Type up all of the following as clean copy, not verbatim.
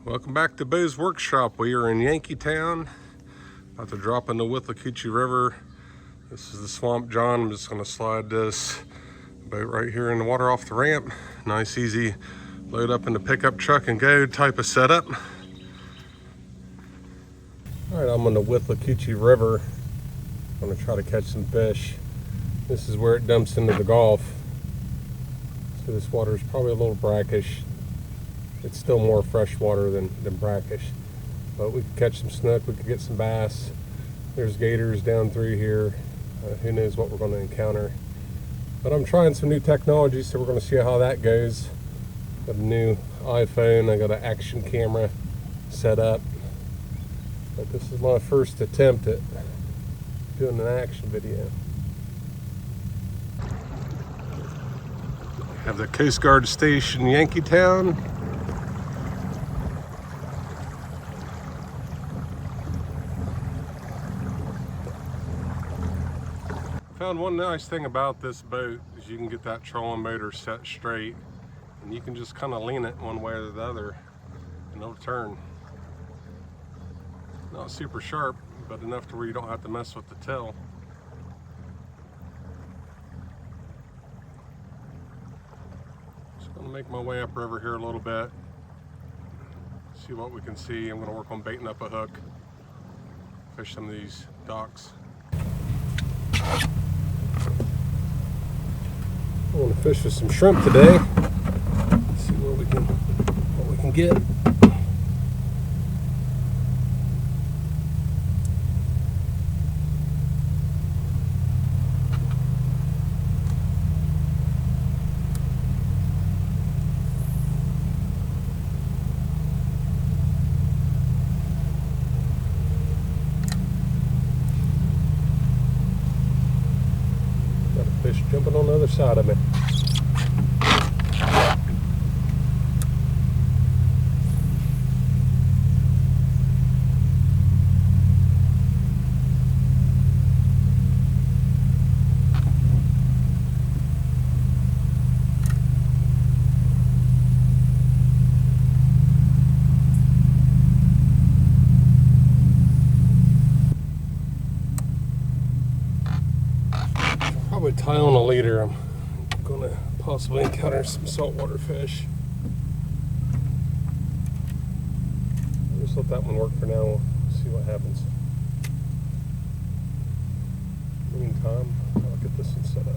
Welcome back to Beau's workshop. We are in Yankeetown, about to drop in the Withlacoochee River. This is the Swamp Jon. I'm just going to slide this boat right here in the water off the ramp. Nice, easy, load up in the pickup truck and go type of setup. All right, I'm on the Withlacoochee River. I'm going to try to catch some fish. This is where it dumps into the Gulf. So this water is probably a little brackish. It's still more fresh water than brackish. But we could catch some snook, we could get some bass. There's gators down through here. Who knows what we're going to encounter. But I'm trying some new technology, so we're going to see how that goes. Got a new iPhone, I got an action camera set up. But this is my first attempt at doing an action video. Have the Coast Guard station Yankeetown. Found one nice thing about this boat is you can get that trolling motor set straight and you can just kind of lean it one way or the other and it'll turn. Not super sharp, but enough to where you don't have to mess with the tail. Just gonna make my way upriver here a little bit, see what we can see. I'm gonna work on baiting up a hook, fish some of these docks. I want to fish with some shrimp today. Let's see what we can get. Got a fish jumping on the other side of me. Probably tie on a leader. I'm going to possibly encounter some saltwater fish. I'll just let that one work for now. We'll see what happens. In the meantime, I'll get this one set up.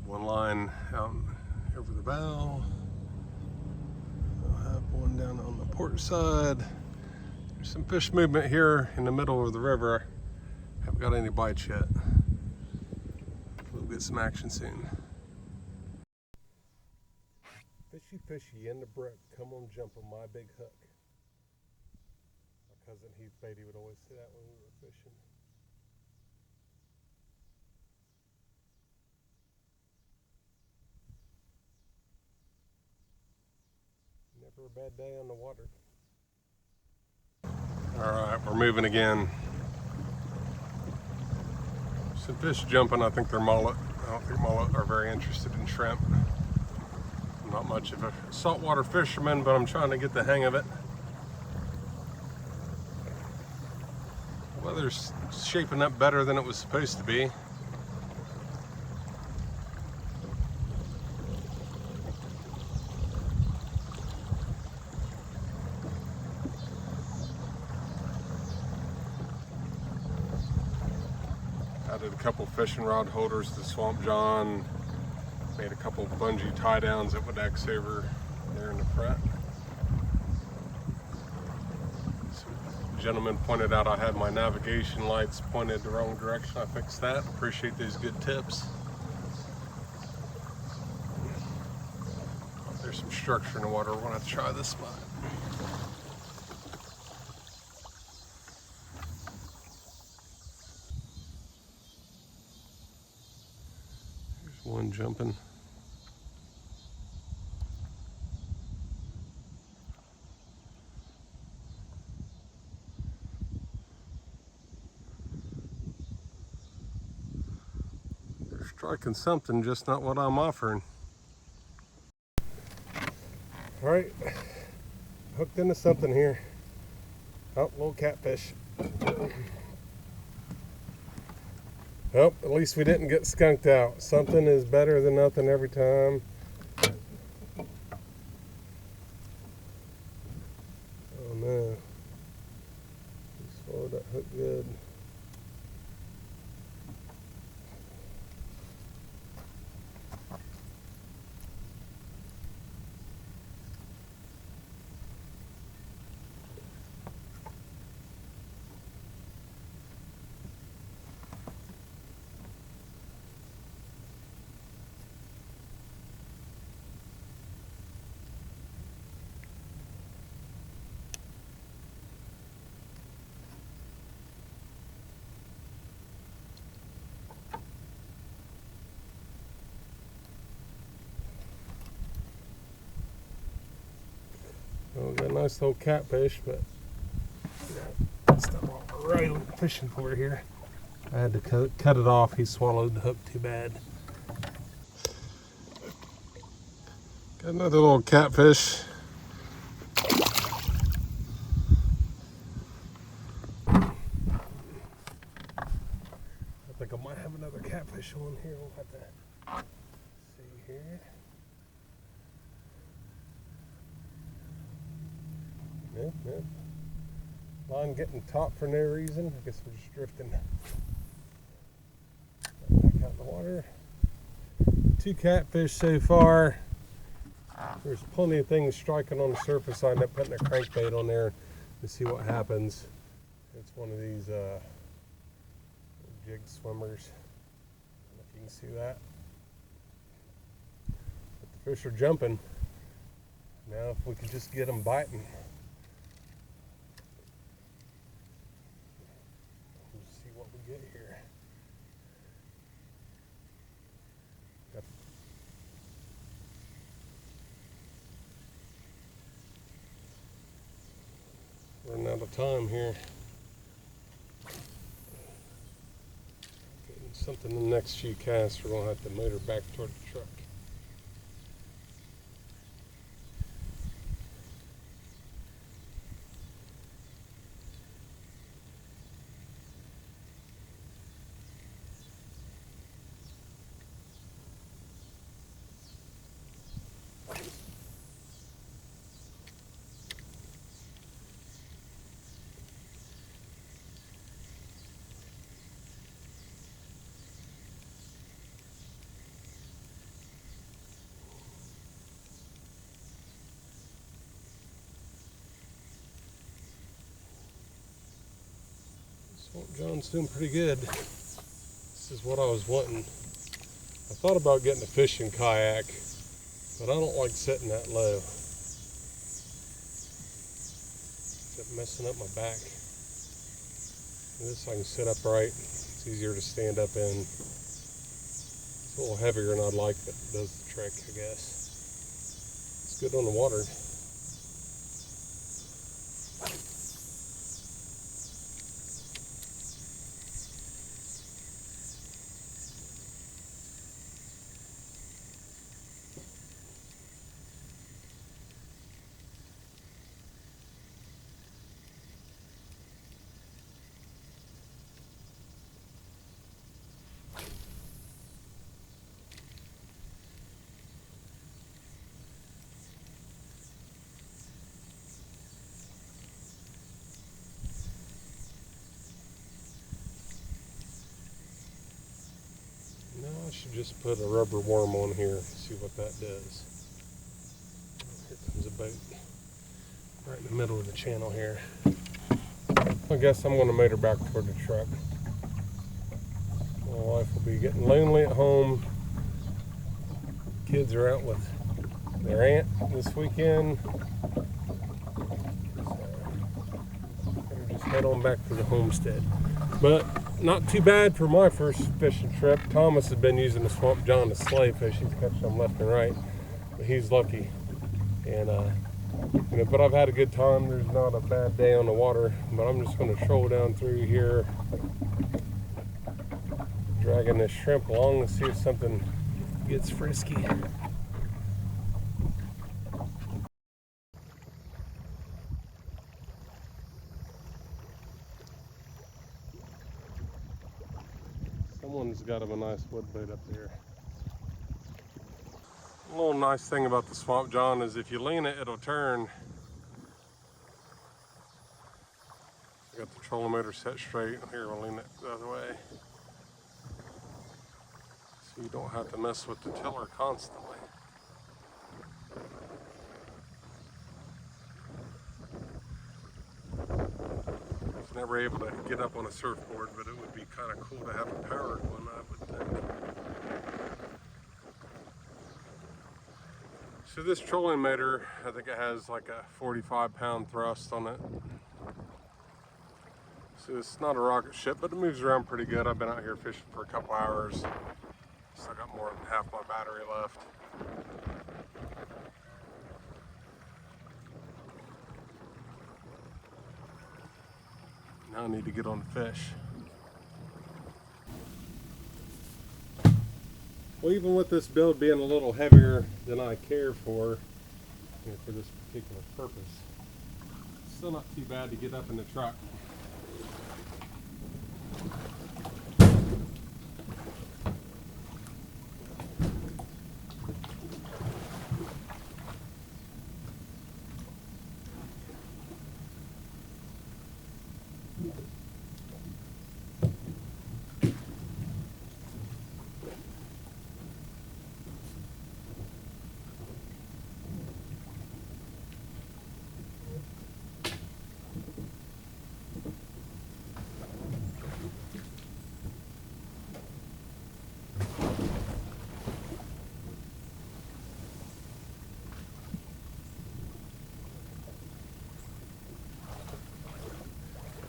One line out over the bow. I'll have one down on the port side. There's some fish movement here in the middle of the river. Haven't got any bites yet. We'll get some action soon. Fishy, fishy in the brook. Come on, jump on my big hook. My cousin Heath Beatty would always say that when we were fishing. Never a bad day on the water. Alright, we're moving again. Some fish jumping, I think they're mullet. I don't think mullet are very interested in shrimp. I'm not much of a saltwater fisherman, but I'm trying to get the hang of it. The weather's shaping up better than it was supposed to be. Added a couple fishing rod holders to Swamp Jon. Made a couple bungee tie downs that would X over there in the front. Some gentleman pointed out I had my navigation lights pointed the wrong direction. I fixed that. Appreciate those good tips. There's some structure in the water. We're gonna have to try this spot. There's one jumping. They're striking something, just not what I'm offering. All right, hooked into something here. Oh, little catfish. Oh, at least we didn't get skunked out. Something is better than nothing every time. Oh no. He swallowed that hook good. Well, we got a nice little catfish, but that's not what we're really fishing for here. I had to cut it off. He swallowed the hook too bad. Got another little catfish. I think I might have another catfish on here. We'll have to see here. Nope. Line getting taut for no reason. I guess we're just drifting. Back out in the water. 2 catfish so far. There's plenty of things striking on the surface. I end up putting a crankbait on there to see what happens. It's one of these jig swimmers. I don't know if you can see that. But the fish are jumping. Now if we could just get them biting. See what we get here. Yep. Running out of time here. Getting something in the next few casts. We're gonna have to motor back toward the truck. Swamp Jon's doing pretty good. This is what I was wanting. I thought about getting a fishing kayak, but I don't like sitting that low. It's messing up my back. This I can sit upright. It's easier to stand up in. It's a little heavier than I'd like, but it does the trick, I guess. It's good on the water. I should just put a rubber worm on here and see what that does. Here comes a boat right in the middle of the channel here. I guess I'm going to motor back toward the truck. My wife will be getting lonely at home. Kids are out with their aunt this weekend. So better just head on back to the homestead. But not too bad for my first fishing trip. Thomas has been using the Swamp Jon to slay fish. He's catching them left and right, but he's lucky. And but I've had a good time. There's not a bad day on the water, but I'm just going to troll down through here, dragging this shrimp along and see if something gets frisky. Someone's got him a nice wood bait up there. A little nice thing about the Swamp Jon is if you lean it, it'll turn. I got the trolling motor set straight. Here, we'll lean it the other way. So you don't have to mess with the tiller constantly. I was never able to get up on a surfboard, but it would be kind of cool to have a powered one, I would think. So this trolling motor, I think it has like a 45-pound thrust on it. So it's not a rocket ship, but it moves around pretty good. I've been out here fishing for a couple hours. Still got more than half my battery left. Now I need to get on the fish. Well, even with this build being a little heavier than I care for this particular purpose, it's still not too bad to get up in the truck.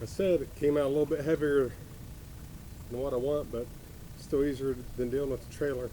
I said it came out a little bit heavier than what I want, but still easier than dealing with the trailer.